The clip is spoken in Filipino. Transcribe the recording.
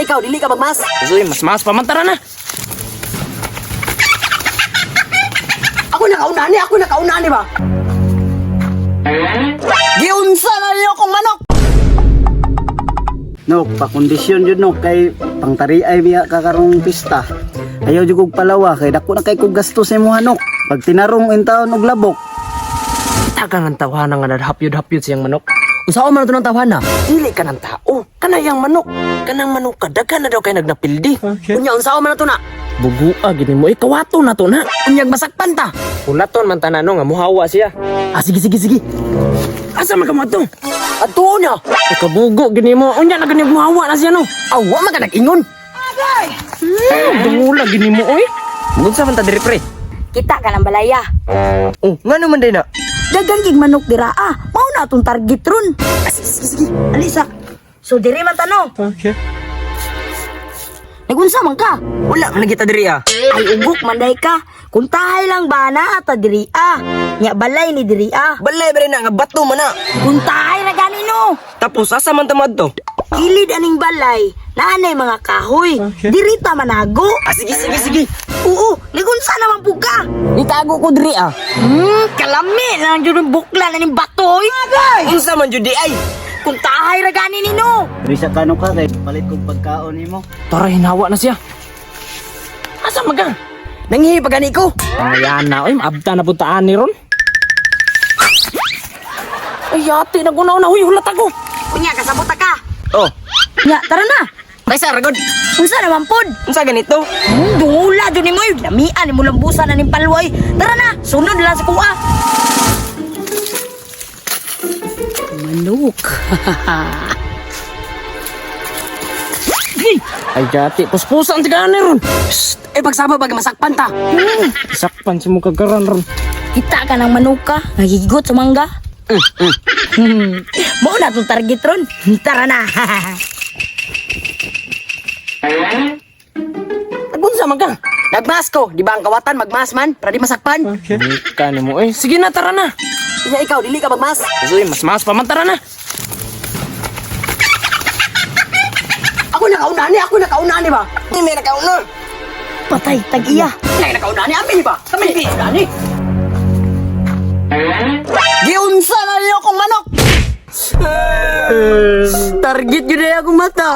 Ikaw, dili ka magmas. Uy, mas pamantara na. Ako nakaunani ba? Giunsa na niyo kong manok. Nok, pakondisyon yun nok kay pangtariay biya kakarong pista. Ayaw jud kog palawa kay dako na kay kog gasto sa imong hanok. Pag tinarong intawon og labok. Tagang ang tawhana nga nadhapyod-hapyod siyang manok. Usaon man ito ng tawhana? Dili ka ng tao. Kanayang manok. Kanang manok ka. Daghan na daw kay nagnapildi. Unya unsaon man na to na? Bugua, gini mo. Kawato na to na. Unyag masakpan ta. Ulaton man tanano nga muhawa siya. Sige. Asa man ka mo ito? Ato na. Kabugo, gini mo. Unya na gani muhawa na siya no. Awa man ka nag-ingon. Dungula, gini mo oy. Mungkin sa manta diri pre. Kita ka ng balaya. Oh, nga naman din na. Dagang gig manok dira mao na atong target ron. Sige. Alisa. So diri man tano. Okay. Nagunsa man ka? Wala man kita diri Ay ugok manday ka. Kung tahay lang ba na ata diri Nya balay ni diri Balay ba rin na nga bato man na. Kung tahay na ganino. Tapos asa man tamad to? Kilid aning balay. Naanay mga kahoy. Diri ta manago. Sige. Oo, nagunsa naman po ka. Itago ko diri Kalami lang jud ang bukla na ning batoy. Unsa man jud di ay? Kung tahay ra gani nino. Diri sa kano ka kay palit kog pagkaon nimo. Tara hinawa na siya. Asa man ka? Nanghihi pa gani ko. Ayan na, oy, maabta na puntaan ni Ron. Ay, ate, nagunaw na, huy, hulat ako. Kunya kasabot ka. Oh, Nya tara na. Baysa ragod. Unsa naman pod? unsa ganito? Dungula dun ni mo yun. Lamian ni mo lambusan na ning palway. Tara na, sunod lang sa kuha. Manok. Ay, ate, puspusan ti ka ni Ron. Shh, pagsama bag masakpan ta. Sakpan si mo kagaran, Ron. Kita ka ng manuka. Nagigigot sa mangga. Mo na itong target ron. Tara na. Nagunsa man ka. Nagmas ko, di ba ang kawatan magmas man para di masakpan? Ka ni mo, eh. Sige na, tara na. Unya ikaw, dili ka magmas. Uy, mas pa man, tara na. Ako nakaunani ba? Hindi may nakauna. Patay, tag-iya. Nay nakaunani amin ba? Kami ni. Giunsa na niyo kong manok. Target yun na akong mata.